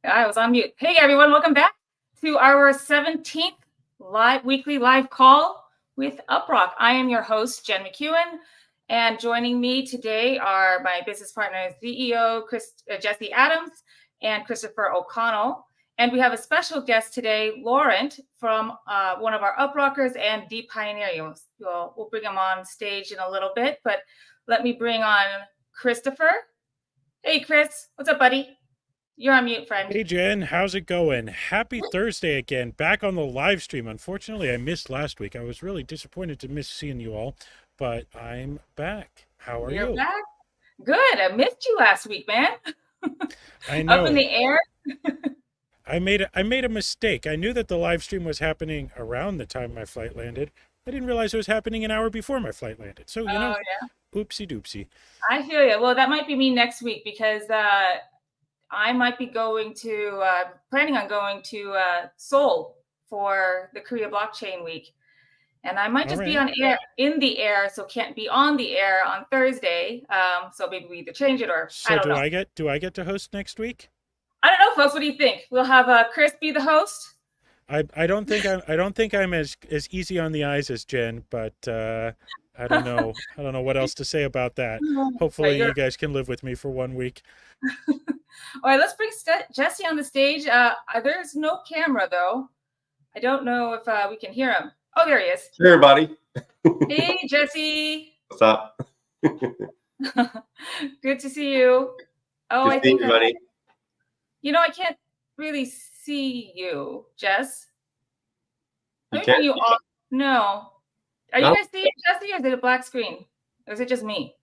I was on mute. Hey everyone, welcome back to our 17th weekly live call with UpRock. I am your host, Jen McEwen, and joining me today are my business partner, CEO Jesse Adams and Christopher O'Connell. And we have a special guest today, Laurent, from one of our UpRockers and dePioneers. We'll bring him on stage in a little bit, but let me bring on Christopher. Hey Chris, what's up, buddy? You're on mute, friend. Hey Jen, how's it going? Happy Thursday again, back on the live stream. Unfortunately, I missed last week. I was really disappointed to miss seeing you all, but I'm back. How are You're you? back? Good. I missed you last week, man. I Up in know. the air. I made a mistake. I knew that the live stream was happening around the time my flight landed. I didn't realize it was happening an hour before my flight landed. So, Yeah, oopsie doopsie. I feel you. Well, that might be me next week because I might be planning on going to Seoul for the Korea Blockchain Week. And I might just be in the air, so can't be on the air on Thursday. So maybe we either change it or So I don't know. do I get to host next week? I don't know, folks. What do you think? We'll have Chris be the host. I don't think I'm as easy on the eyes as Jen, but I don't know. I don't know what else to say about that. Hopefully you guys can live with me for 1 week. All right, let's bring Jesse on the stage. There's no camera though. I don't know if we can hear him. Oh, there he is. Hey, everybody. Hey, Jesse. What's up? Good to see you. Oh, Good to see you, buddy. I can't really see you, Jess. You can't? You off. No. Are you guys seeing Jesse, or is it a black screen? Or is it just me?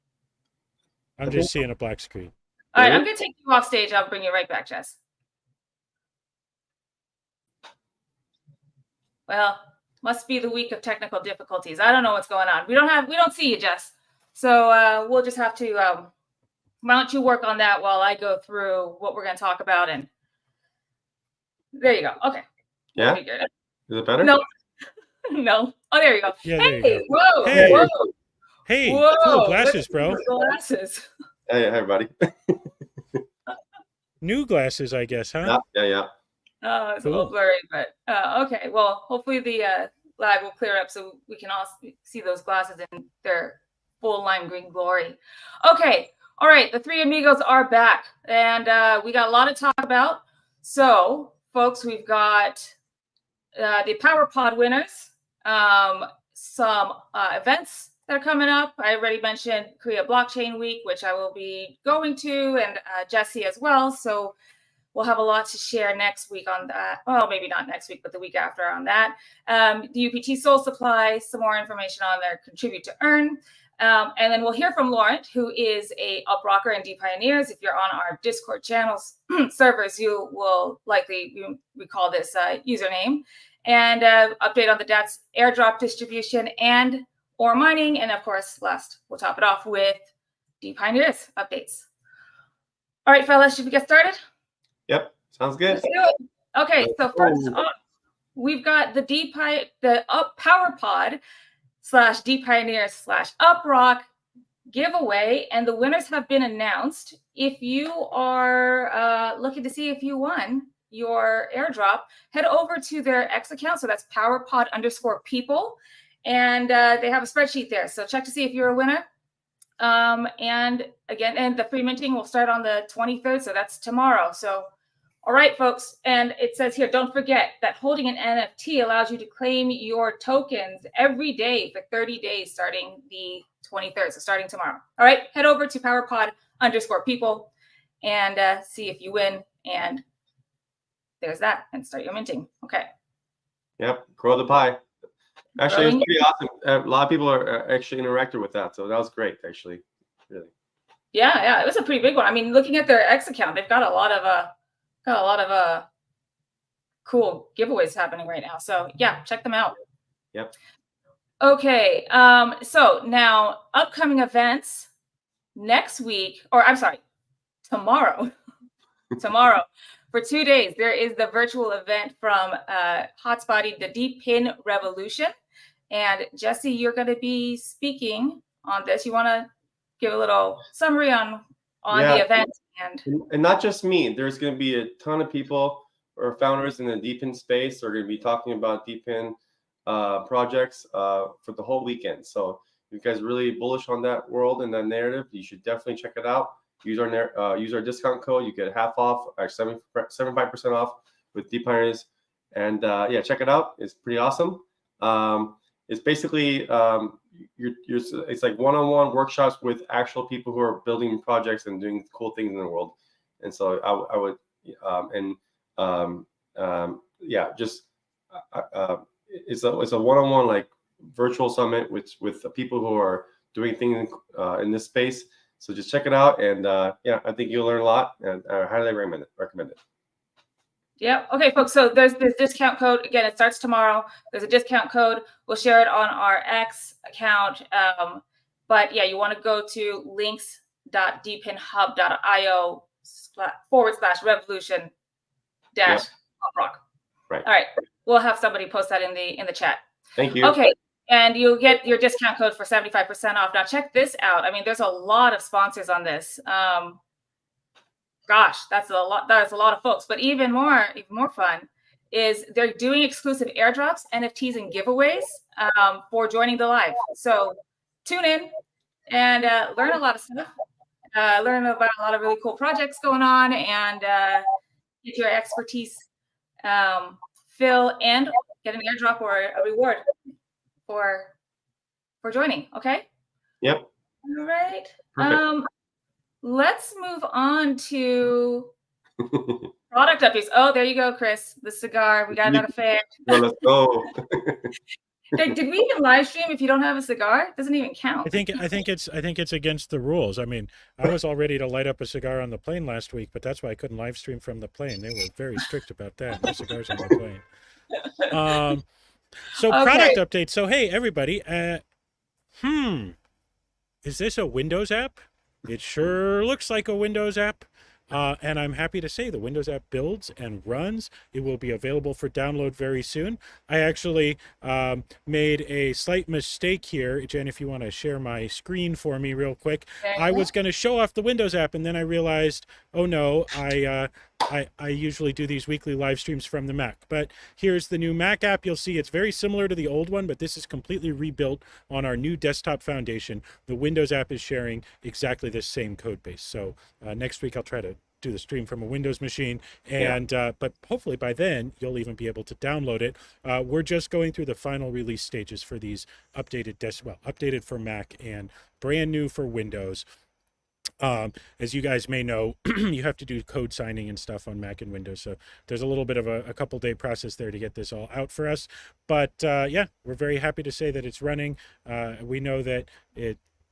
I'm just seeing a black screen. All right, I'm going to take you off stage. I'll bring you right back, Jess. Well, must be the week of technical difficulties. I don't know what's going on. We don't see you, Jess. So we'll just have to, why don't you work on that while I go through what we're going to talk about. And there you go. Okay. Yeah. Is it better? No. No. Oh, there you go. Yeah, hey, there you go. Whoa. Hey. Whoa. Hey, whoa. Cool glasses, bro. Glasses. Hey, everybody. New glasses, I guess, huh? Yeah. It's a little blurry, but okay. Well, hopefully the live will clear up so we can all see those glasses in their full lime green glory. Okay. All right. The three amigos are back, and we got a lot to talk about. So, folks, we've got the PowerPod winners, some events that are coming up. I already mentioned Korea Blockchain Week, which I will be going to, and Jesse as well. So we'll have a lot to share next week on that. Well, maybe not next week, but the week after on that. The uptSOL supply, some more information on their contribute to earn. And then we'll hear from Laurent, who is a UpRocker and dePioneers. If you're on our Discord channels servers, you will likely recall this username. And update on the DATS airdrop distribution and ore mining. And of course, last, we'll top it off with dePioneers updates. All right, fellas, should we get started? Yep, sounds good. Okay, so first off, we've got the PowerPod / dePioneers / UpRock giveaway, and the winners have been announced. If you are looking to see if you won your airdrop, head over to their X account. So that's PowerPod_people. And they have a spreadsheet there. So check to see if you're a winner. And again, the free minting will start on the 23rd. So that's tomorrow. So, all right, folks. And it says here, don't forget that holding an NFT allows you to claim your tokens every day for 30 days, starting the 23rd. So starting tomorrow. All right, head over to PowerPod_people and see if you win. And there's that, and start your minting. Okay. Yep, grow the pie. Actually, it's pretty awesome. A lot of people are actually interacted with that, so that was great, actually. Really. Yeah, it was a pretty big one. I mean, looking at their X account, they've got a lot of cool giveaways happening right now. So yeah, check them out. Yep. Okay. So now upcoming events next week, or I'm sorry, tomorrow. Tomorrow. For 2 days, there is the virtual event from Hotspotty, the Deep Pin Revolution. And Jesse, you're going to be speaking on this. You want to give a little summary on the event, And not just me. There's going to be a ton of people or founders in the DePin space who are going to be talking about DePin projects for the whole weekend. So if you guys are really bullish on that world and that narrative, you should definitely check it out. Use our discount code. You get half off, or 75% off with dePioneers. And yeah, check it out. It's pretty awesome. It's basically it's like one-on-one workshops with actual people who are building projects and doing cool things in the world. And so I would yeah, just it's a one-on-one like virtual summit with people who are doing things in this space. So just check it out, and yeah, I think you'll learn a lot, and I highly recommend it. Yep. Okay, folks. So there's this discount code. Again, it starts tomorrow. There's a discount code. We'll share it on our X account. But yeah, you want to go to links.depinhub.io/revolution UpRock. Right. All right. We'll have somebody post that in the chat. Thank you. Okay. And you'll get your discount code for 75% off. Now check this out. I mean, there's a lot of sponsors on this. Gosh, that's a lot. That's a lot of folks. But even more fun is they're doing exclusive airdrops, NFTs, and giveaways for joining the live. So tune in and learn a lot of stuff. Learn about a lot of really cool projects going on, and get your expertise fill and get an airdrop or a reward for joining. Okay. Yep. All right. Perfect. Let's move on to product updates. Oh, there you go, Chris. The cigar. We got another fan. Well, let's go. Hey, did we even live stream if you don't have a cigar? It doesn't even count. I think it's against the rules. I mean, I was all ready to light up a cigar on the plane last week, but that's why I couldn't live stream from the plane. They were very strict about that. No cigars on the plane. So Okay. product update. So hey, everybody. Is this a Windows app? It sure looks like a Windows app. And I'm happy to say the Windows app builds and runs. It will be available for download very soon. I actually made a slight mistake here. Jen, if you want to share my screen for me real quick. I was going to show off the Windows app, and then I realized, oh no, I usually do these weekly live streams from the Mac. But here's the new Mac app. You'll see it's very similar to the old one, but this is completely rebuilt on our new desktop foundation. The Windows app is sharing exactly the same code base. So next week I'll try to do the stream from a Windows machine, and but hopefully by then you'll even be able to download it. We're just going through the final release stages for these updated for Mac and brand new for Windows. As you guys may know, you have to do code signing and stuff on Mac and Windows, so there's a little bit of a couple day process there to get this all out for us. But yeah, we're very happy to say that it's running. We know that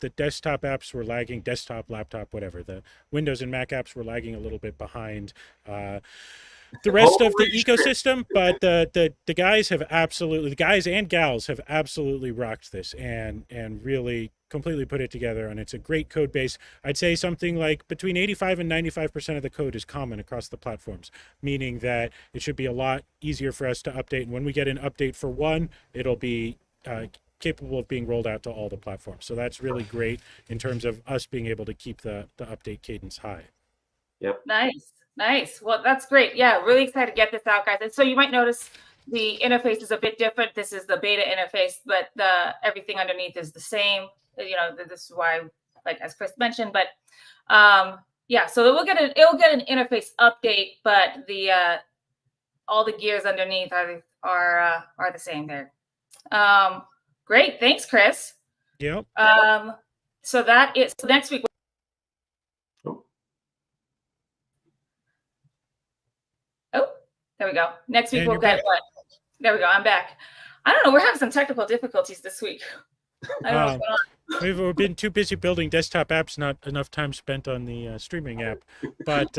the desktop apps were lagging, desktop, laptop, whatever. The Windows and Mac apps were lagging a little bit behind the rest of the ecosystem, but the guys and gals have absolutely rocked this and really completely put it together, and it's a great code base. I'd say something like between 85 and 95% of the code is common across the platforms, meaning that it should be a lot easier for us to update. And when we get an update for one, it'll be capable of being rolled out to all the platforms. So that's really great in terms of us being able to keep the update cadence high. Yep. Nice. Well, that's great. Yeah, really excited to get this out, guys. And so you might notice the interface is a bit different. This is the beta interface, but everything underneath is the same. You know, this is why, like as Chris mentioned, but yeah, so it'll get an interface update, but the all the gears underneath are the same there. Great, thanks, Chris. Yep. So next week. Oh, there we go. Next week we'll get what? There we go. I'm back. I don't know. We're having some technical difficulties this week. I don't know what's going on. We've been too busy building desktop apps, not enough time spent on the streaming app. But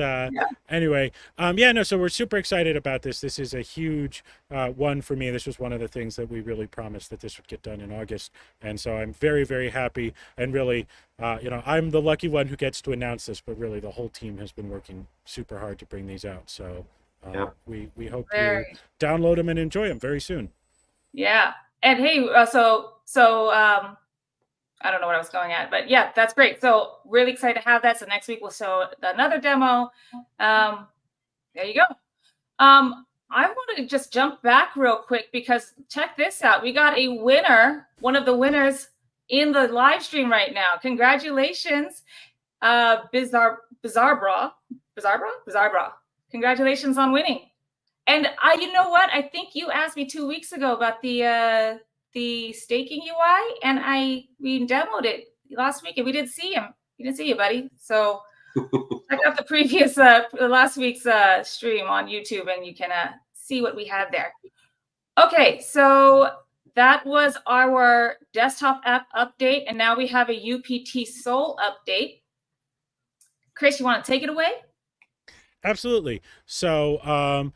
anyway, so we're super excited about this. This is a huge one for me. This was one of the things that we really promised that this would get done in August. And so I'm very, very happy. And really, I'm the lucky one who gets to announce this, but really the whole team has been working super hard to bring these out. So we hope you download them and enjoy them very soon. Yeah. And hey, I don't know what I was going at, but yeah, that's great. So really excited to have that. So next week we'll show another demo. There you go. I wanted to just jump back real quick because check this out. We got a winner, one of the winners in the live stream right now. Congratulations, Bizarre Bra. Congratulations on winning. And you know what? I think you asked me 2 weeks ago about the staking UI, and we demoed it last week, and we didn't see him. We didn't see you, buddy. So check out the previous last week's stream on YouTube, and you can see what we had there. Okay, so that was our desktop app update, and now we have a uptSOL update. Chris, you want to take it away? Absolutely. So,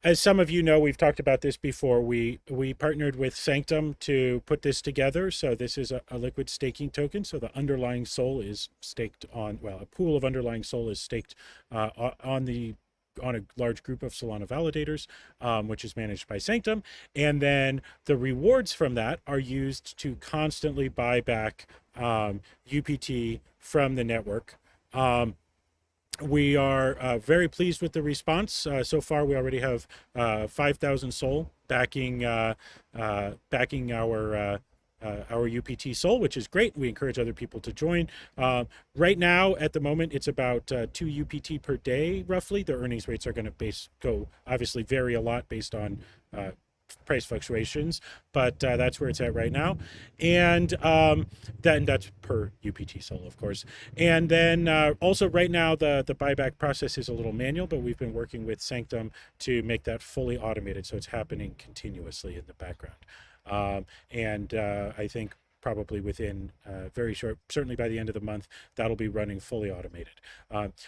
as some of you know, we've talked about this before. We partnered with Sanctum to put this together. So this is a liquid staking token. So the underlying SOL is staked on, well, a pool of underlying SOL is staked on a large group of Solana validators, which is managed by Sanctum. And then the rewards from that are used to constantly buy back UPT from the network. We are very pleased with the response. So far, we already have 5,000 SOL backing our uptSOL, which is great. We encourage other people to join. Right now, at the moment, it's about 2 UPT per day, roughly. The earnings rates are going to obviously vary a lot based on price fluctuations, but that's where it's at right now. And that's per uptSOL, of course. And then also right now, the buyback process is a little manual, but we've been working with Sanctum to make that fully automated, so it's happening continuously in the background. I think probably within very short, certainly by the end of the month, that'll be running fully automated.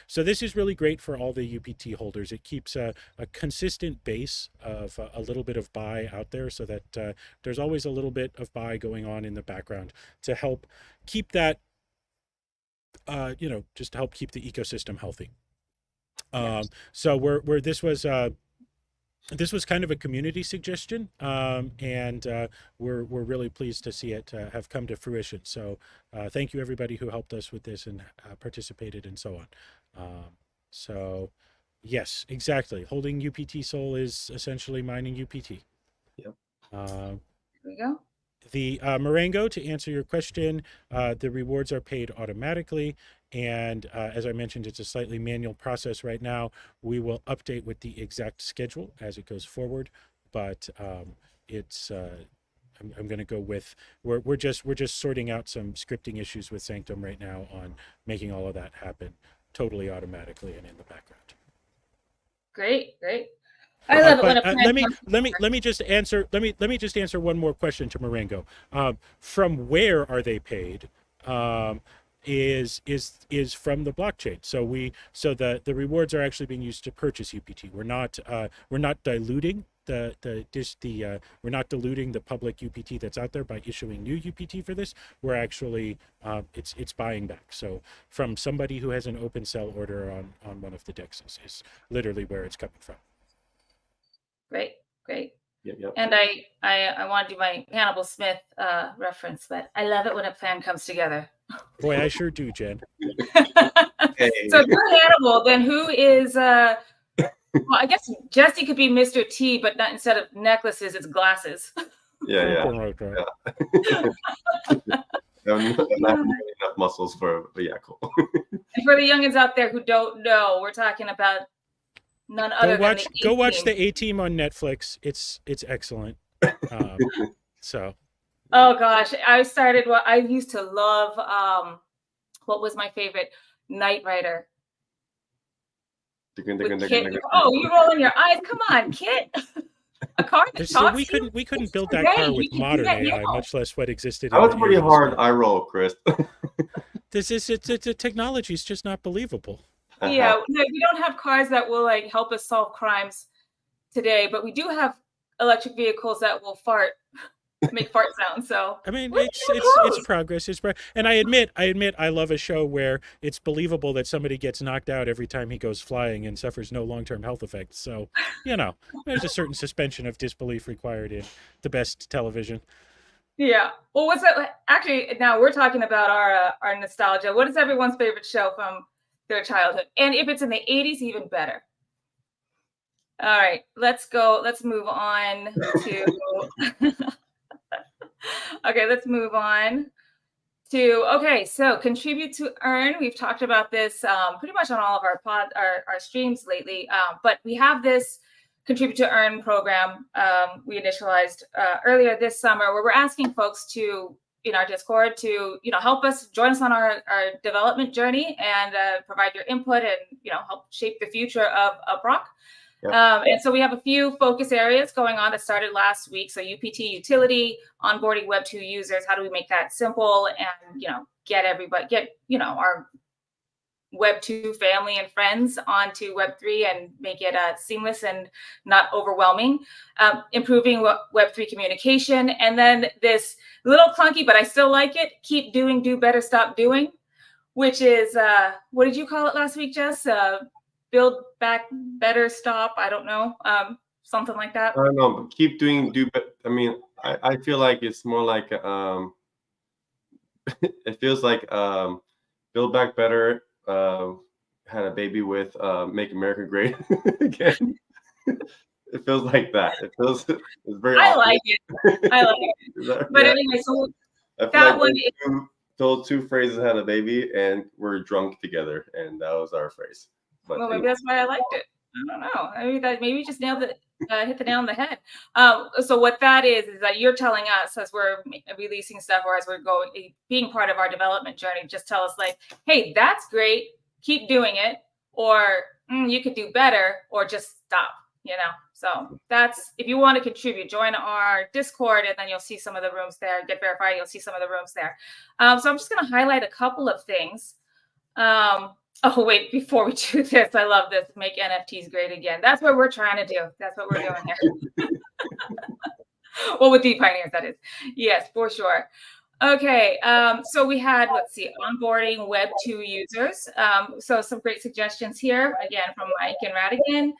So this is really great for all the UPT holders. It keeps a consistent base of a little bit of buy out there, so that there's always a little bit of buy going on in the background to help keep that, just to help keep the ecosystem healthy. So this was kind of a community suggestion, and we're really pleased to see it have come to fruition. So thank you everybody who helped us with this and participated and so on. So yes, exactly. Holding uptSOL is essentially mining UPT. Yep. There we go. The Marengo, to answer your question, the rewards are paid automatically. And as I mentioned, it's a slightly manual process right now. We will update with the exact schedule as it goes forward. But it's I'm going to go with we're just sorting out some scripting issues with Sanctum right now on making all of that happen totally automatically and in the background. Great. I love it when a let me just answer one more question to Marengo. From where are they paid? Is from the blockchain. So the rewards are actually being used to purchase UPT. We're not diluting we're not diluting the public UPT that's out there by issuing new UPT for this. We're actually it's buying back. So from somebody who has an open sell order on one of the dexes is literally where it's coming from. Great. Yep. And I want to do my Hannibal Smith reference, but I love it when a plan comes together. Boy, I sure do, Jen. Hey. So if you're Hannibal, then who is well, I guess Jesse could be Mr. T, but not instead of necklaces, it's glasses. Yeah. Not enough muscles for, but yeah, cool. And for the youngins out there who don't know, we're talking about none other than go watch the A-Team on Netflix. It's excellent. So. Oh gosh, I used to love what was my favorite? Knight Rider. Oh, you're rolling your eyes. Come on, Kit. A car that so talks we couldn't build that car with modern AI, much less what existed. That was a pretty hard eye roll, Chris. The technology is just not believable. Yeah, we don't have cars that will help us solve crimes today, but we do have electric vehicles that will make fart sounds. So I mean, it's progress. And I admit I love a show where it's believable that somebody gets knocked out every time he goes flying and suffers no long-term health effects. So there's a certain suspension of disbelief required in the best television. Yeah. Well, what's that? Actually, now we're talking about our nostalgia. What is everyone's favorite show from their childhood? And if it's in the 80s, even better. All right, let's go. Let's move on to. Okay, let's move on to. Okay, so contribute to earn. We've talked about this pretty much on all of our streams lately, but we have this contribute to earn program we initialized earlier this summer, where we're asking folks to in our Discord to help us join us on our development journey and provide your input and help shape the future of UpRock. Yep. And so we have a few focus areas going on that started last week. So UPT utility, onboarding Web 2 users. How do we make that simple and get our Web 2 family and friends onto Web 3 and make it seamless and not overwhelming. Improving Web 3 communication. And then this little clunky, but I still like it, keep doing, do better, stop doing, which is, what did you call it last week, Jess? Build back better, stop, I don't know, something like that. I don't know, but keep doing, do better. I mean, I feel like it's more like, it feels like build back better, had a baby with Make America Great Again. It feels like that. It's very I like it. I like it. But anyway, so that one those two phrases had a baby and we're drunk together, and that was our phrase. But well, maybe that's why I liked it. I don't know. Maybe just nailed it, hit the nail on the head. So what that is that you're telling us as we're releasing stuff or as we're being part of our development journey, just tell us like, hey, that's great, keep doing it, or you could do better, or just stop. So that's, if you want to contribute, join our Discord, and then you'll see some of the rooms there. Get verified, you'll see some of the rooms there. So I'm just going to highlight a couple of things. Oh, wait, before we do this, I love this. Make NFTs great again. That's what we're trying to do. That's what we're doing here. Well, with dePioneers, that is. Yes, for sure. Okay, so we had, let's see, onboarding Web 2 users. So some great suggestions here, again, from Mike and Radigan,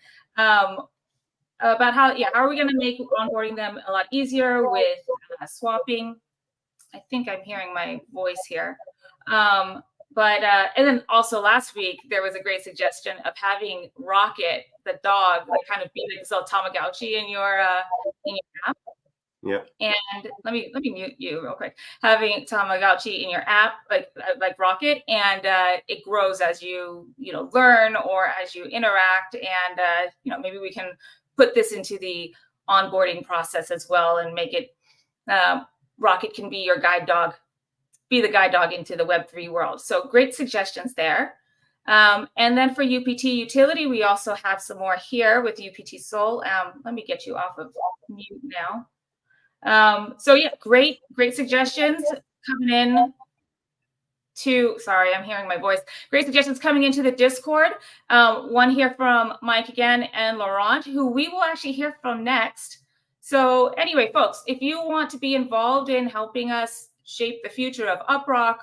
about how are we going to make onboarding them a lot easier with swapping. I think I'm hearing my voice here. And then also last week, there was a great suggestion of having Rocket, the dog, kind of be like this little Tamagotchi in your app. Yeah. And let me mute you real quick. Having Tamagotchi in your app, like Rocket, and it grows as you learn or as you interact. And maybe we can put this into the onboarding process as well and make it Rocket can be your guide dog. Be the guide dog into the Web3 world. So great suggestions there. And then for UPT utility, we also have some more here with uptSOL. Let me get you off of mute now. So yeah, great suggestions coming in to, sorry, I'm hearing my voice. Great suggestions coming into the Discord. One here from Mike again and Laurent, who we will actually hear from next. So anyway, folks, if you want to be involved in helping us shape the future of UpRock,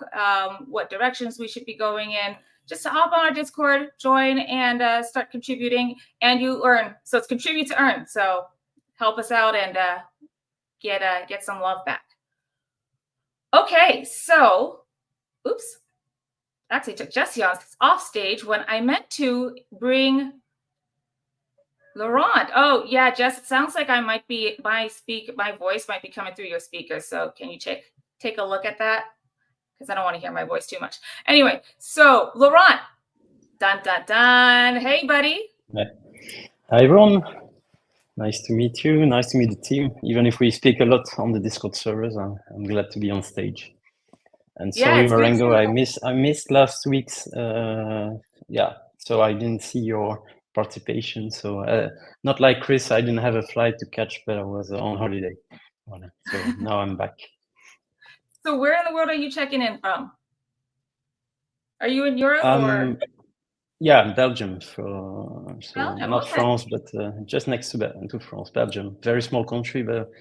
what directions we should be going in, just hop on our Discord, join, and start contributing, and you earn. So it's contribute to earn. So help us out and get some love back. Okay, so, oops, actually took Jesse off stage when I meant to bring Laurent. Oh yeah, Jess, it sounds like I might be my voice might be coming through your speakers. So can you take a look at that? Because I don't want to hear my voice too much. Anyway, so Laurent, dun dun dun. Hey, buddy. Hi everyone. Nice to meet you. Nice to meet the team. Even if we speak a lot on the Discord servers, I'm glad to be on stage. And sorry, Marengo, I missed last week's. So I didn't see your participation. So not like Chris, I didn't have a flight to catch, but I was on holiday. So now I'm back. So where in the world are you checking in from? Are you in Europe or? Yeah, Belgium. So Belgium, not okay. France, but just next to France, Belgium. Very small country, but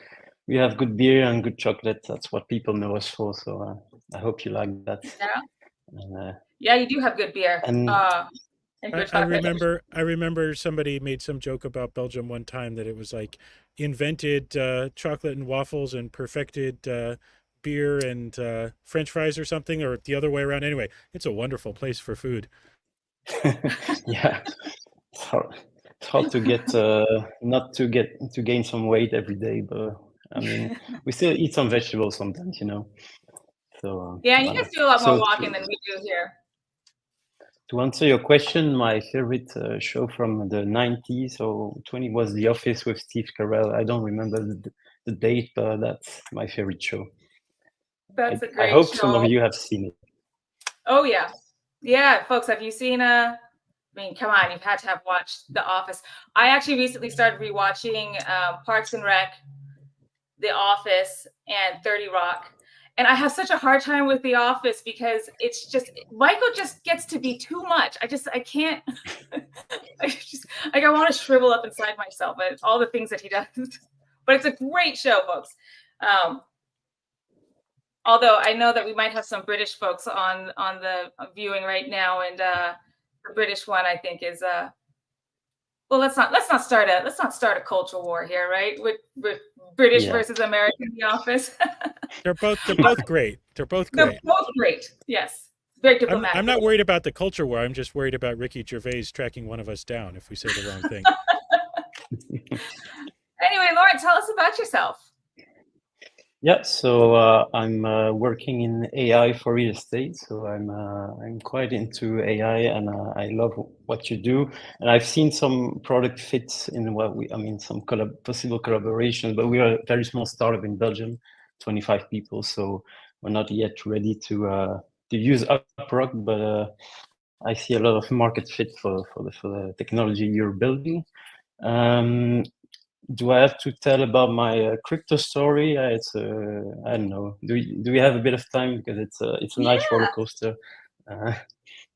we have good beer and good chocolate. That's what people know us for. So I hope you like that. Yeah. And, yeah, you do have good beer. And and go I chocolate. remember somebody made some joke about Belgium one time that it was like invented chocolate and waffles and perfected beer and French fries or something, or the other way around. Anyway, it's a wonderful place for food. Yeah, it's hard to get not to gain some weight every day, but I mean, we still eat some vegetables sometimes, you know. So Yeah, and you guys do a lot more so walking than we do here. to answer your question, my favorite show from the 90s or 20 was The Office with Steve Carell. I don't remember the date, but that's my favorite show. That's a I great hope show. some of you have seen it. Oh yeah, yeah, folks. Have you seen I mean, come on, you've had to have watched The Office. I actually recently started rewatching Parks and Rec, The Office, and 30 Rock. And I have such a hard time with The Office because it's just Michael just gets to be too much. I can't. I just like I want to shrivel up inside myself at all the things that he does. But it's a great show, folks. Although I know that we might have some British folks on the viewing right now, and the British one I think is well, let's not start a cultural war here, right? With British versus American in The Office. They're both great. They're both They're great. both great. Yes, very diplomatic. I'm not worried about the culture war. I'm just worried about Ricky Gervais tracking one of us down if we say the wrong thing. Anyway, Lauren, tell us about yourself. Yeah, so I'm working in AI for real estate. So I'm quite into AI, and I love what you do. And I've seen some product fits in some possible collaboration. But we are a very small startup in Belgium, 25 people. So we're not yet ready to use UpRock, but I see a lot of market fit for the technology you're building. Do I have to tell about my crypto story? I don't know. Do we have a bit of time, because it's a nice roller coaster.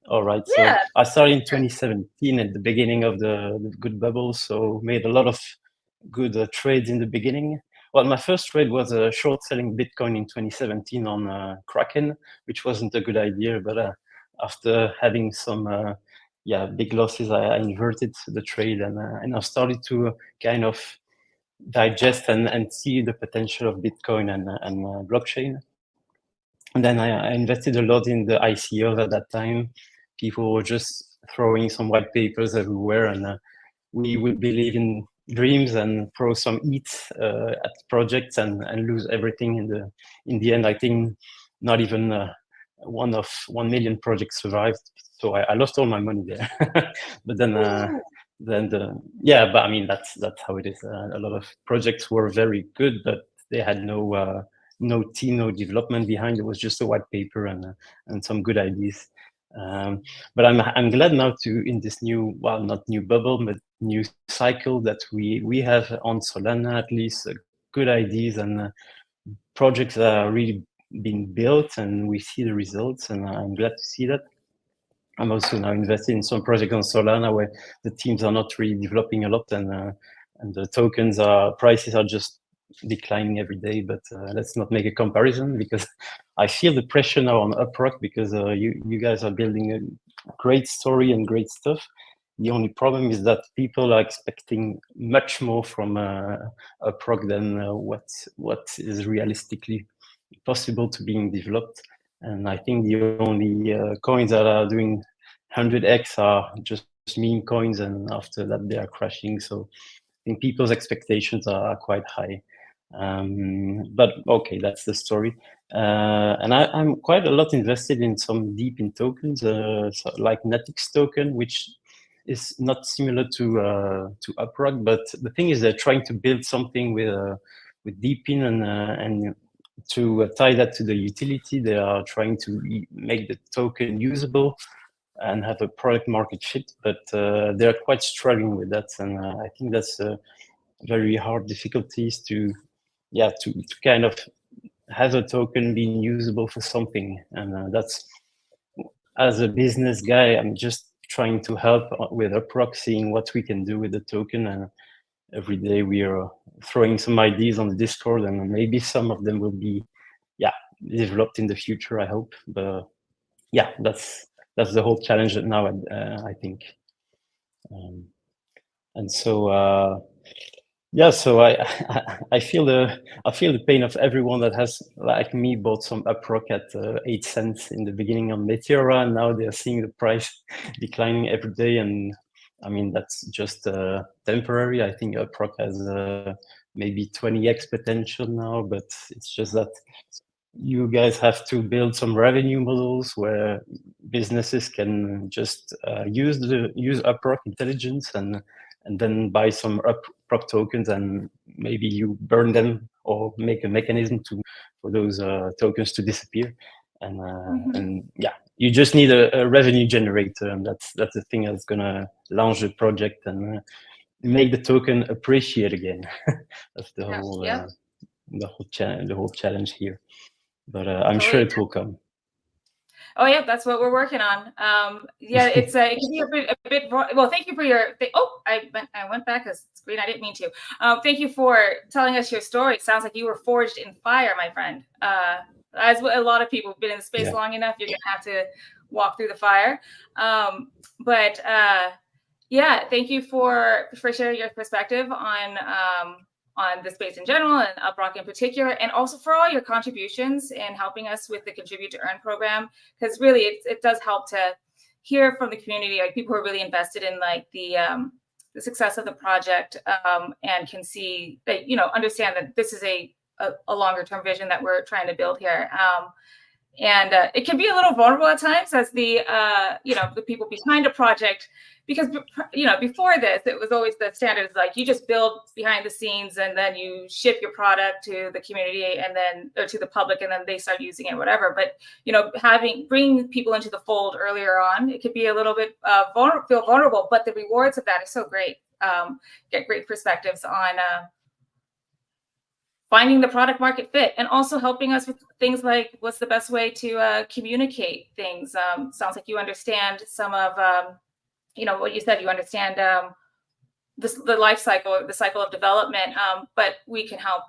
All right. Yeah. So I started in 2017 at the beginning of the good bubble. So made a lot of good trades in the beginning. Well, my first trade was short selling Bitcoin in 2017 on Kraken, which wasn't a good idea. But after having some big losses, I inverted the trade, and I started to kind of digest and see the potential of Bitcoin and blockchain. And then I invested a lot in the ICOs at that time. People were just throwing some white papers everywhere, and we would believe in dreams and throw some ETH at projects and lose everything in the end. I think not even 1 million projects survived, so I lost all my money there. But then but I mean that's how it is. A lot of projects were very good, but they had no team, no development behind. It was just a white paper and some good ideas. But I'm glad now in this new, well, not new bubble, but new cycle that we have on Solana at least good ideas and projects that are really being built, and we see the results, and I'm glad to see that. I'm also now invested in some projects on Solana where the teams are not really developing a lot, and the tokens prices are just declining every day. But let's not make a comparison, because I feel the pressure now on UpRock, because you guys are building a great story and great stuff. The only problem is that people are expecting much more from UpRock than what is realistically possible to being developed. And I think the only coins that are doing 100x are just meme coins, and after that they are crashing. So I think people's expectations are quite high. But okay, that's the story. And I'm quite a lot invested in some deep in tokens, so like Netix token, which is not similar to UpRock. But the thing is, they're trying to build something with deepin and to tie that to the utility. They are trying to make the token usable and have a product market fit, but they're quite struggling with that. And I think that's very hard difficulties to kind of have a token being usable for something. And that's, as a business guy, I'm just trying to help with UpRock, seeing what we can do with the token. And every day we are throwing some ideas on the Discord, and maybe some of them will be developed in the future, I hope. But yeah, that's that's the whole challenge now, I think. And so yeah, so I feel the pain of everyone that has, like me, bought some UpRock at 8 cents in the beginning on Meteora, and now they're seeing the price declining every day. And I mean, that's just temporary. I think UpRock has maybe 20x potential now, but it's just that you guys have to build some revenue models where businesses can just use UpRock intelligence and then buy some UpRock tokens, and maybe you burn them or make a mechanism for those tokens to disappear. And yeah, you just need a revenue generator, and that's the thing that's gonna launch the project and make the token appreciate again. That's the whole challenge here. But I'm sure it will come. Oh yeah, that's what we're working on. Yeah, it can be a bit. Well, thank you for your. Oh, I went back a screen. I didn't mean to. Thank you for telling us your story. It sounds like you were forged in fire, my friend. As a lot of people have been in the space long enough, you're gonna have to walk through the fire. But yeah, thank you for sharing your perspective on the space in general and UpRock in particular, and also for all your contributions in helping us with the Contribute to Earn program, because really it does help to hear from the community, like people who are really invested in like the success of the project, and can see that, understand that this is a longer term vision that we're trying to build here. And it can be a little vulnerable at times as the people behind a project, because before this it was always the standards, like you just build behind the scenes and then you ship your product to the community or to the public, and then they start using it, whatever. But bringing people into the fold earlier on, it could be a little bit feel vulnerable, but the rewards of that is so great. Get great perspectives on finding the product market fit, and also helping us with things like what's the best way to communicate things. Sounds like you understand some of, what you said, you understand the life cycle, the cycle of development, but we can help,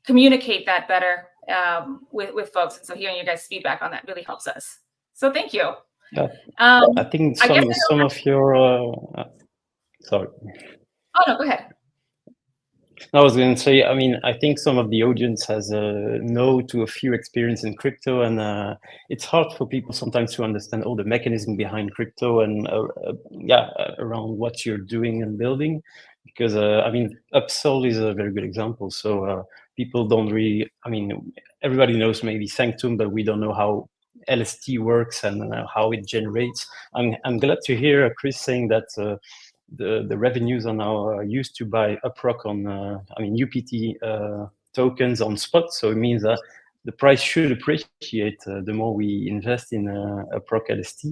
communicate that better with folks. And so hearing your guys' feedback on that really helps us. So thank you. Yeah. I think some of your, sorry. Oh, no, go ahead. I was going to say, I mean, I think some of the audience has a few experience in crypto, and it's hard for people sometimes to understand all the mechanism behind crypto and around what you're doing and building. Because I mean, uptSOL is a very good example. So people don't really, I mean, everybody knows maybe Sanctum, but we don't know how LST works and how it generates. I'm glad to hear Chris saying that. The revenues are now used to buy UpRock on, UPT tokens on spot. So it means that the price should appreciate the more we invest in UpRock LST.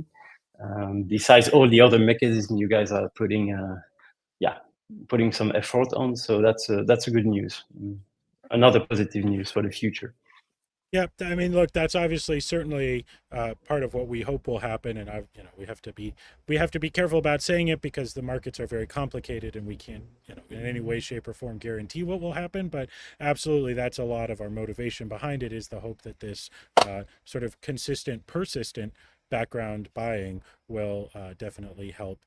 Besides all the other mechanisms you guys are putting some effort on. So that's a good news. Another positive news for the future. Yeah, I mean, look, that's obviously certainly part of what we hope will happen, and we have to be careful about saying it because the markets are very complicated, and we can't, in any way, shape, or form guarantee what will happen. But absolutely, that's a lot of our motivation behind it, is the hope that this sort of consistent, persistent background buying will definitely help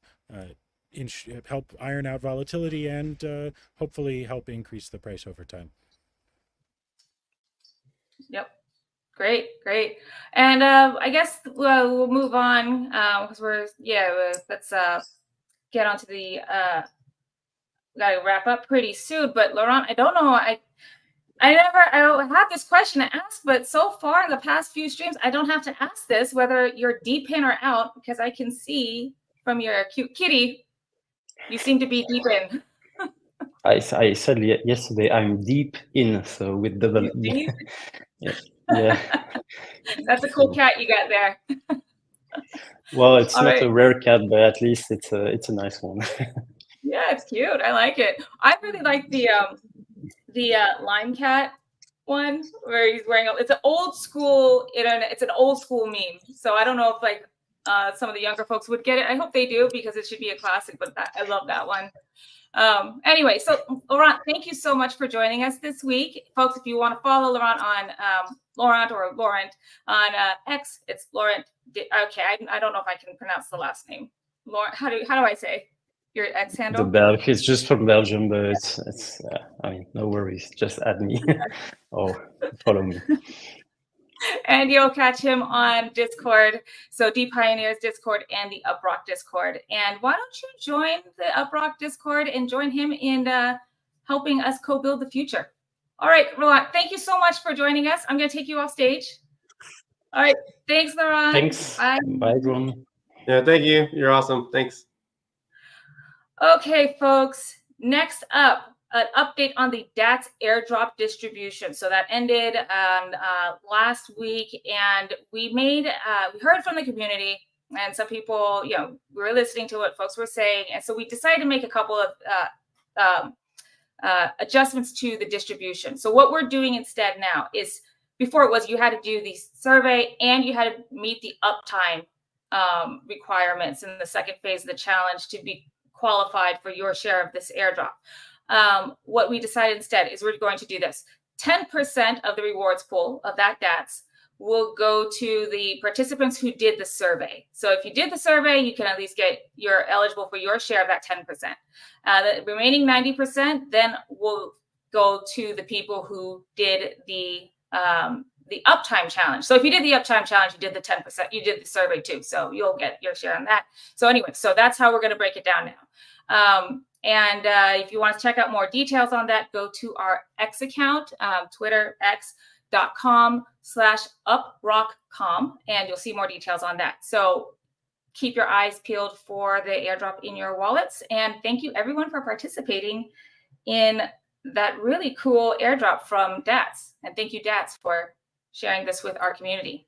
iron out volatility and hopefully help increase the price over time. Yep. Great. And I guess we'll move on because let's get onto the gotta wrap up pretty soon. But Laurent, I don't know, I have this question to ask, but so far in the past few streams, I don't have to ask this whether you're deep in or out, because I can see from your cute kitty, you seem to be deep in. I said yesterday I'm deep in, so with double E. Yeah. That's a cool cat you got there. Well, it's not a rare cat, but at least it's a nice one. Yeah, it's cute. I like it. I really like the lime cat one where he's wearing it's an old school internet. It's an old school meme. So I don't know if like some of the younger folks would get it. I hope they do, because it should be a classic, but I love that one. Anyway, so Laurent, thank you so much for joining us this week. Folks, if you want to follow Laurent on Laurent on X, it's Laurent. Okay, I don't know if I can pronounce the last name. Laurent, how do I say your X handle? It's just from Belgium, but it's I mean, no worries. Just add me or follow me. And you'll catch him on Discord. So dePioneers Discord and the UpRock Discord. And why don't you join the UpRock Discord and join him in helping us co-build the future. All right, Laurent, thank you so much for joining us. I'm going to take you off stage. All right, thanks, Laurent. Thanks. Bye. Bye, everyone. Yeah, thank you. You're awesome. Thanks. Okay, folks. Next up, an update on the DATS airdrop distribution. So that ended last week, and we heard from the community, and some people, we were listening to what folks were saying, and so we decided to make a couple of adjustments to the distribution. So what we're doing instead now is, before it was you had to do the survey and you had to meet the uptime requirements in the second phase of the challenge to be qualified for your share of this airdrop. What we decided instead is we're going to do this. 10% of the rewards pool of that DATS will go to the participants who did the survey. So if you did the survey, you can at least you're eligible for your share of that 10%. The remaining 90% then will go to the people who did the uptime challenge. So if you did the uptime challenge, you did the 10%, you did the survey too. So you'll get your share on that. So anyway, so that's how we're going to break it down now. If you want to check out more details on that, go to our X account, Twitter, x.com/uprockcom, and you'll see more details on that. So keep your eyes peeled for the airdrop in your wallets. And thank you everyone for participating in that really cool airdrop from DATS. And thank you, DATS, for sharing this with our community.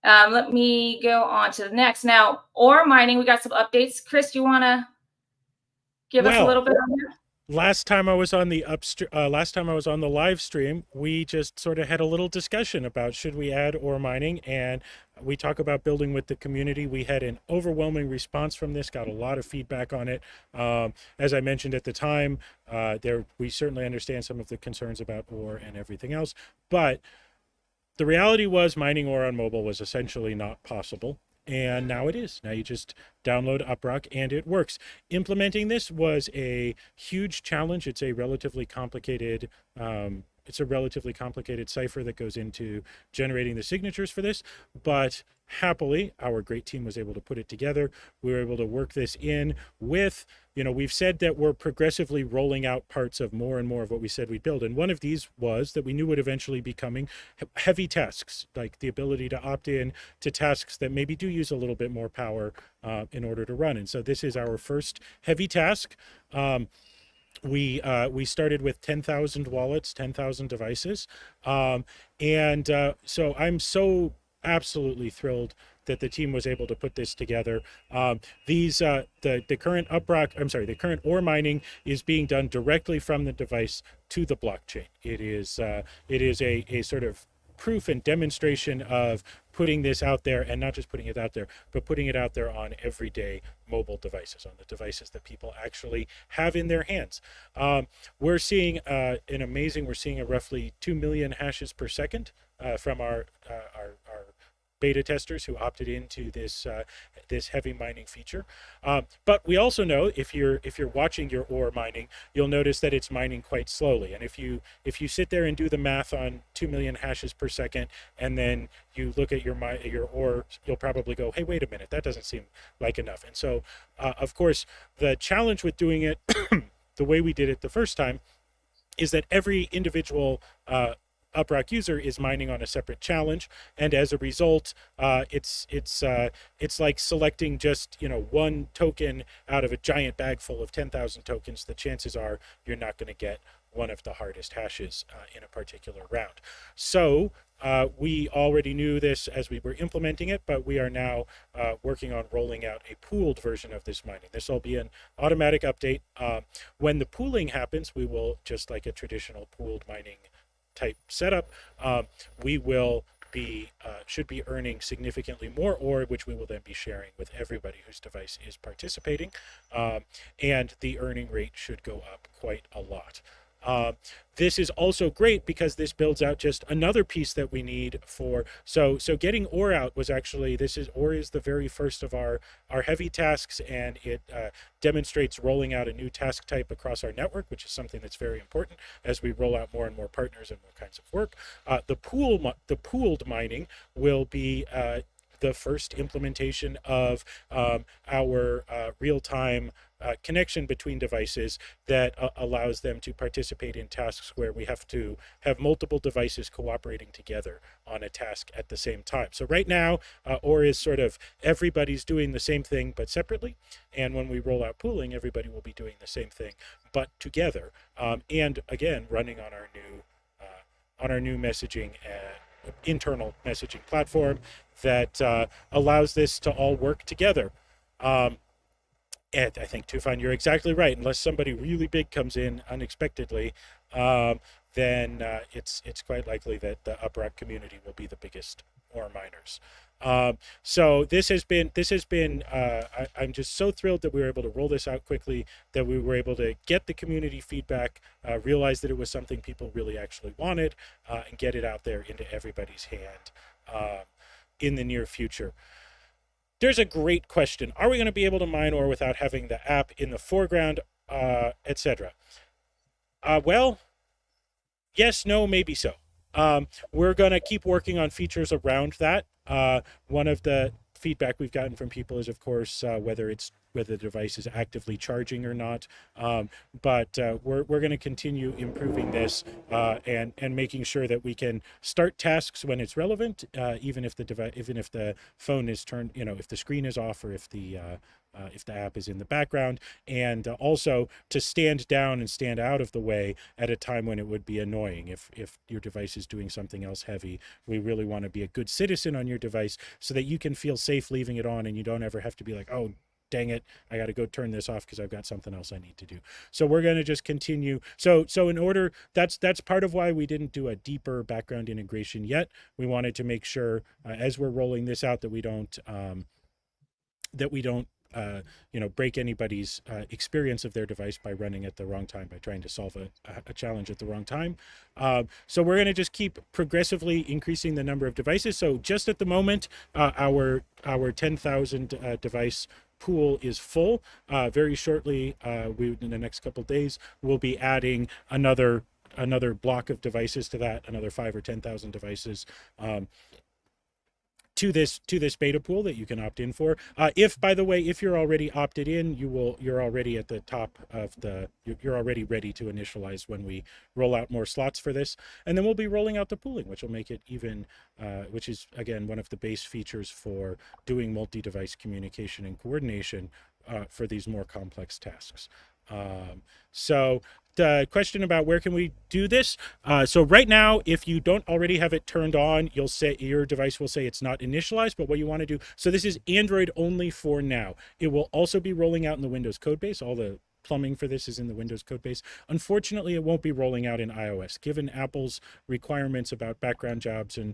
Let me go on to the next. Now, ore mining, we got some updates. Chris, do you want to give us a little bit on that? Last time I was on the live stream, we just sort of had a little discussion about should we add ore mining, and we talk about building with the community. We had an overwhelming response from this, got a lot of feedback on it. As I mentioned at the time, we certainly understand some of the concerns about ore and everything else, but the reality was mining ore on mobile was essentially not possible. And now it is. Now you just download UpRock and it works. Implementing this was a huge challenge. It's a relatively complicated cipher that goes into generating the signatures for this, but happily our great team was able to put it together. We were able to work this in with, we've said that we're progressively rolling out parts of more and more of what we said we'd build. And one of these was that we knew would eventually be coming heavy tasks, like the ability to opt in to tasks that maybe do use a little bit more power in order to run. And so this is our first heavy task. We started with 10,000 wallets, 10,000 devices. So I'm so absolutely thrilled that the team was able to put this together. The current the current ore mining is being done directly from the device to the blockchain. It is a sort of proof and demonstration of putting this out there, and not just putting it out there, but putting it out there on everyday mobile devices, on the devices that people actually have in their hands. We're seeing we're seeing a roughly 2 million hashes per second from our beta testers who opted into this heavy mining feature. But we also know if you're watching your ore mining, you'll notice that it's mining quite slowly. And if you sit there and do the math on 2 million hashes per second, and then you look at your ore, you'll probably go, hey, wait a minute, that doesn't seem like enough. And so, of course, the challenge with doing it the way we did it the first time is that every individual UpRock user is mining on a separate challenge, and as a result, it's like selecting just one token out of a giant bag full of 10,000 tokens. The chances are you're not going to get one of the hardest hashes in a particular round. So we already knew this as we were implementing it, but we are now working on rolling out a pooled version of this mining. This will be an automatic update. When the pooling happens, we will, just like a traditional pooled mining type setup, we will be earning significantly more ore, which we will then be sharing with everybody whose device is participating, and the earning rate should go up quite a lot. This is also great because this builds out just another piece that we need for, so getting ore out was actually, ore is the very first of our heavy tasks, and it demonstrates rolling out a new task type across our network, which is something that's very important as we roll out more and more partners and more kinds of work. The pooled mining will be the first implementation of our real-time connection between devices that allows them to participate in tasks where we have to have multiple devices cooperating together on a task at the same time. So right now, ore is sort of everybody's doing the same thing but separately, and when we roll out pooling, everybody will be doing the same thing but together, and again running on our new messaging internal messaging platform that allows this to all work together. And I think, Tufan, you're exactly right. Unless somebody really big comes in unexpectedly, then it's quite likely that the UpRock community will be the biggest ore miners. So this has been I'm just so thrilled that we were able to roll this out quickly, that we were able to get the community feedback, realize that it was something people really actually wanted, and get it out there into everybody's hand in the near future. There's a great question. Are we going to be able to mine ore without having the app in the foreground, etc.? Well, yes, no, maybe so. We're going to keep working on features around that. One of the feedback we've gotten from people is, of course, whether the device is actively charging or not. But we're going to continue improving this and making sure that we can start tasks when it's relevant, even if the phone is turned, if the screen is off, or if the app is in the background, and also to stand down and stand out of the way at a time when it would be annoying. If your device is doing something else heavy, we really want to be a good citizen on your device so that you can feel safe leaving it on and you don't ever have to be like, oh, dang it, I got to go turn this off because I've got something else I need to do. So we're going to just continue. So in order, that's part of why we didn't do a deeper background integration yet. We wanted to make sure as we're rolling this out that we don't break anybody's experience of their device by running at the wrong time, by trying to solve a challenge at the wrong time. So we're going to just keep progressively increasing the number of devices. So just at the moment, our 10,000 device pool is full. Very shortly, in the next couple of days, we'll be adding another block of devices to that, another 5,000 or 10,000 devices. To this beta pool that you can opt in for. If, by the way, if you're already opted in, you're already at the top of you're already ready to initialize when we roll out more slots for this. And then we'll be rolling out the pooling, which will make it even, which is again one of the base features for doing multi-device communication and coordination for these more complex tasks. So the question about where can we do this? So right now, if you don't already have it turned on, you'll say your device will say it's not initialized, but what you want to do, so this is Android only for now. It will also be rolling out in the Windows code base. All the plumbing for this is in the Windows code base. Unfortunately, it won't be rolling out in iOS. Given Apple's requirements about background jobs and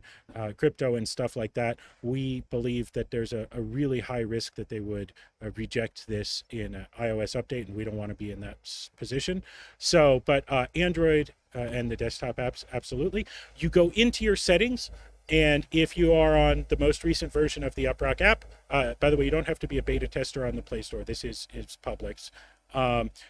crypto and stuff like that, we believe that there's a really high risk that they would reject this in an iOS update, and we don't want to be in that position. So, but Android and the desktop apps, absolutely. You go into your settings, and if you are on the most recent version of the UpRock app, by the way, you don't have to be a beta tester on the Play Store. This is Publix.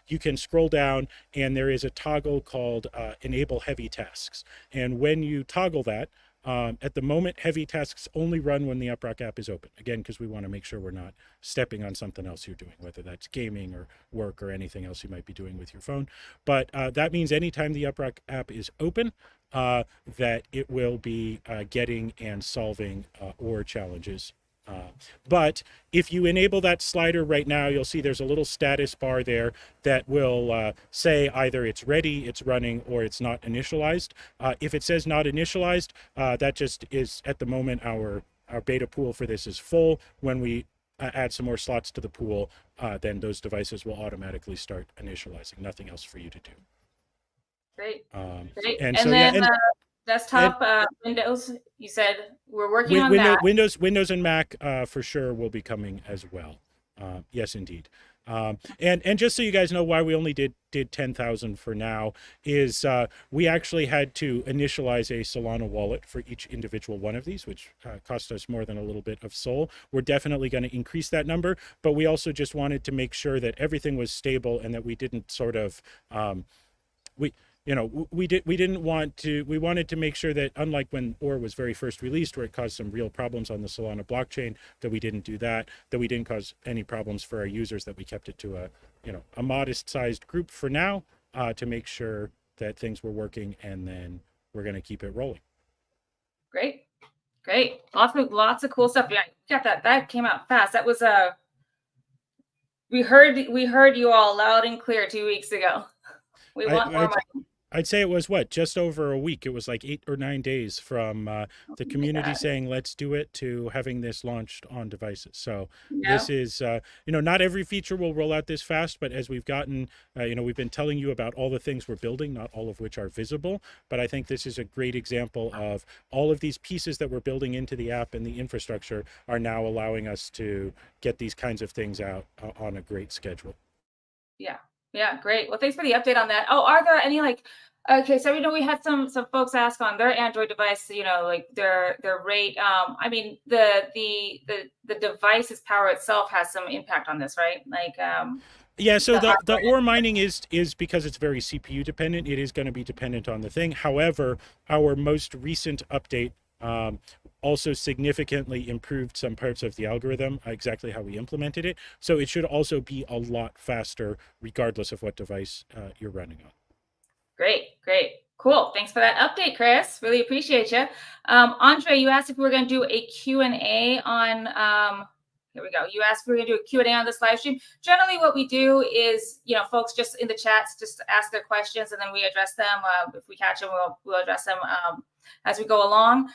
You can scroll down, and there is a toggle called Enable Heavy Tasks. And when you toggle that, at the moment, heavy tasks only run when the UpRock app is open. Again, because we want to make sure we're not stepping on something else you're doing, whether that's gaming or work or anything else you might be doing with your phone. But that means anytime the UpRock app is open, that it will be getting and solving ore challenges. But if you enable that slider right now, you'll see there's a little status bar there that will say either it's ready, it's running, or it's not initialized. If it says not initialized, that just is at the moment our beta pool for this is full. When we add some more slots to the pool, then those devices will automatically start initializing. Nothing else for you to do. Great. Great. And then Desktop, Windows. You said we're working on that. Windows and Mac for sure will be coming as well. Yes, indeed. And just so you guys know why we only did 10,000 for now is we actually had to initialize a Solana wallet for each individual one of these, which cost us more than a little bit of SOL. We're definitely going to increase that number, but we also just wanted to make sure that everything was stable and that we didn't sort of we wanted to make sure that, unlike when OR was very first released, where it caused some real problems on the Solana blockchain, that we didn't do that we didn't cause any problems for our users, that we kept it to a modest sized group for now, to make sure that things were working, and then we're going to keep it rolling. Great. Lots of cool stuff. Yeah, got that. That came out fast. That was we heard you all loud and clear 2 weeks ago. We want more money. I'd say it was just over a week. It was like 8 or 9 days from the community saying, let's do it, to having this launched on devices. So this is, not every feature will roll out this fast, but as we've gotten, we've been telling you about all the things we're building, not all of which are visible. But I think this is a great example of all of these pieces that we're building into the app and the infrastructure are now allowing us to get these kinds of things out on a great schedule. Yeah, great. Well, thanks for the update on that. Oh, are there any okay, so we know we had some folks ask on their Android device, their rate. I mean, the device's power itself has some impact on this, right? Yeah, so the OR mining is because it's very CPU dependent. It is going to be dependent on the thing. However, our most recent update also significantly improved some parts of the algorithm, exactly how we implemented it. So it should also be a lot faster, regardless of what device you're running on. Great. Cool. Thanks for that update, Chris. Really appreciate you. Andre, you asked if we were going to do a Q&A on, here we go. You asked if we were going to do a Q&A on this live stream. Generally, what we do is, folks just in the chats just ask their questions, and then we address them. If we catch them, we'll address them as we go along.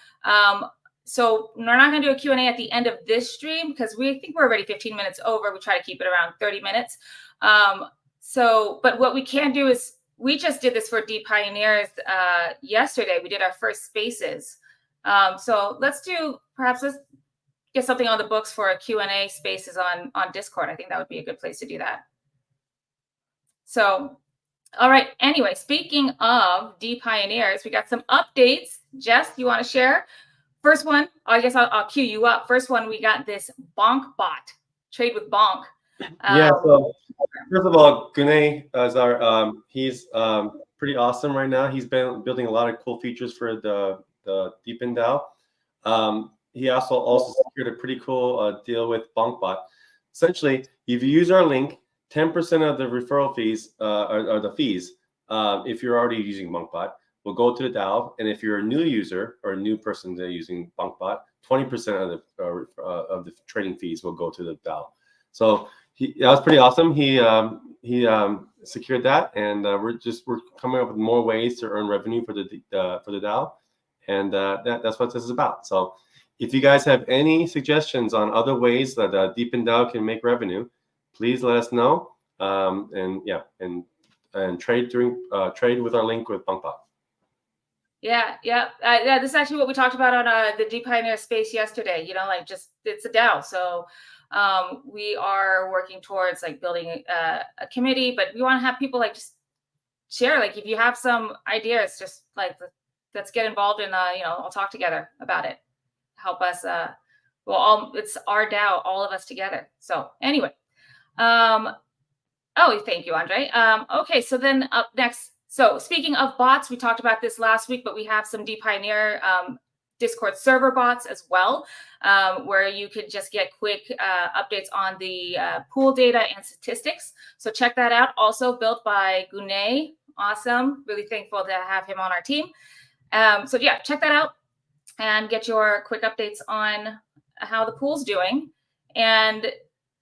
So we're not going to do a Q&A at the end of this stream because we think we're already 15 minutes over. We try to keep it around 30 minutes. But what we can do is, we just did this for dePioneers yesterday. We did our first spaces. So let's get something on the books for a Q&A spaces on Discord. I think that would be a good place to do that. So, all right. Anyway, speaking of dePioneers, we got some updates. Jess, you want to share? First one, I guess I'll cue you up. First one, we got this Bonk bot, trade with Bonk. So first of all, Gunay is he's pretty awesome right now. He's been building a lot of cool features for the Deepin DAO. He also secured a pretty cool deal with BonkBot. Essentially, if you use our link, 10% of the referral fees are the fees. If you're already using BonkBot, will go to the DAO, and if you're a new user or a new person that using BonkBot, 20% of the trading fees will go to the DAO. So that was pretty awesome. He secured that, and we're coming up with more ways to earn revenue for the DAO, and that's what this is about. So if you guys have any suggestions on other ways that Deepin DAO can make revenue, please let us know. And trade with our link with BonkBot. Yeah. This is actually what we talked about on the dePioneer space yesterday. It's a DAO, so we are working towards building a committee, but we want to have people just share. If you have some ideas, just let's get involved and I'll talk together about it. Help us. It's our DAO, all of us together. So anyway, thank you, Andre. Okay, so then up next. So speaking of bots, we talked about this last week, but we have some dePioneer Discord server bots as well, where you could just get quick updates on the pool data and statistics. So check that out. Also built by Gunay. Awesome. Really thankful to have him on our team. So yeah, check that out and get your quick updates on how the pool's doing. And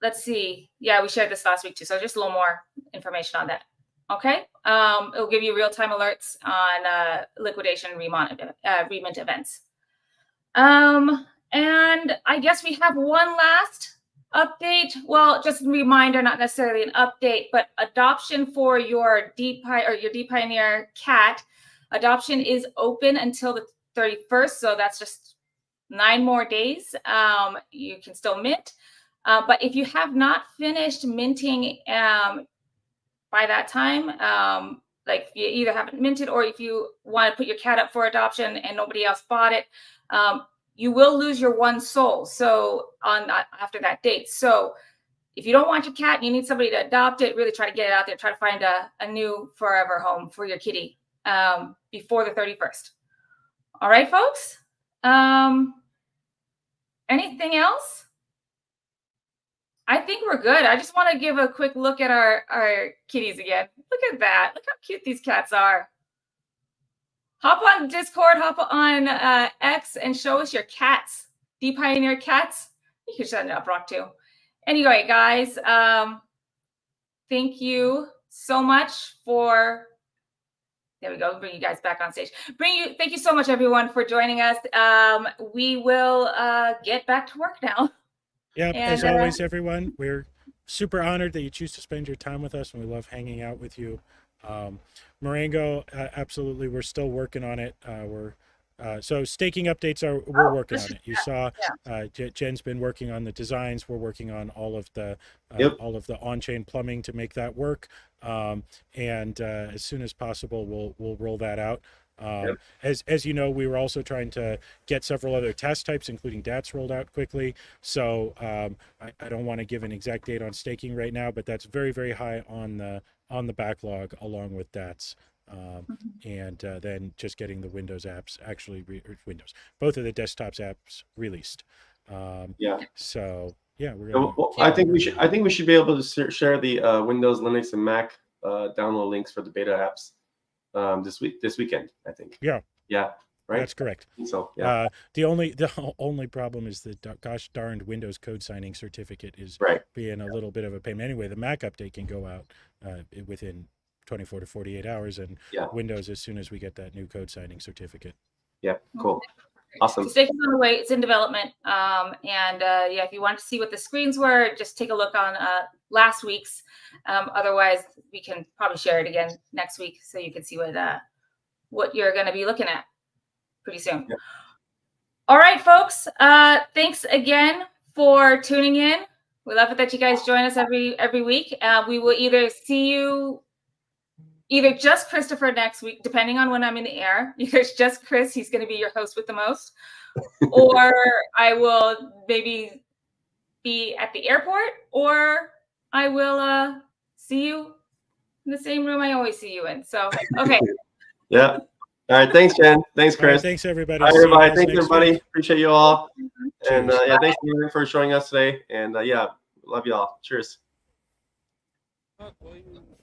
let's see. Yeah, we shared this last week too. So just a little more information on that. Okay. It'll give you real-time alerts on liquidation remint events. And I guess we have one last update. Well, just a reminder, not necessarily an update, but adoption for your dePioneer cat Adoption is open until the 31st, so that's just 9 more days. You can still mint, but if you have not finished minting by that time, like you either haven't minted or if you want to put your cat up for adoption and nobody else bought it, you will lose your uptSOL. So after that date. So if you don't want your cat and you need somebody to adopt it, really try to get it out there. Try to find a new forever home for your kitty before the 31st. All right, folks. Anything else? I think we're good. I just want to give a quick look at our kitties again. Look at that. Look how cute these cats are. Hop on Discord, hop on X, and show us your cats. dePioneer cats. You can send it UpRock too. Anyway, guys, thank you so much for. There we go. Bring you guys back on stage. Thank you so much, everyone, for joining us. We will get back to work now. Yeah, as always, everyone, we're super honored that you choose to spend your time with us, and we love hanging out with you. Marengo, absolutely, we're still working on it. So staking updates we're working on it. You saw Jen's been working on the designs. We're working on all of the on-chain plumbing to make that work. And as soon as possible, we'll roll that out. As you know, we were also trying to get several other test types, including DATs, rolled out quickly. So I don't want to give an exact date on staking right now, but that's very, very high on the backlog along with DATs. And then just getting the Windows apps both of the desktops apps released. So yeah, we're gonna I think we should be able to share the Windows, Linux, and Mac download links for the beta apps this weekend, I think. Yeah, right. That's correct. So the only problem is the gosh darned Windows code signing certificate is being a little bit of a pain. Anyway, the Mac update can go out within 24 to 48 hours, and Windows as soon as we get that new code signing certificate. Yeah, cool. Awesome. It's on the way. It's in development. If you want to see what the screens were, just take a look on last week's. Otherwise, we can probably share it again next week so you can see what you're going to be looking at pretty soon. Yeah. All right, folks. Thanks again for tuning in. We love it that you guys join us every week. We will either see you. Either just Christopher next week, depending on when I'm in the air. Either it's just Chris, he's going to be your host with the most. Or I will maybe be at the airport, or I will see you in the same room I always see you in. So, okay. Yeah. All right. Thanks, Jen. Thanks, Chris. Thanks, everybody. Bye, everybody. Thanks, everybody. Week. Appreciate you all. And thanks for joining us today. And love you all. Cheers.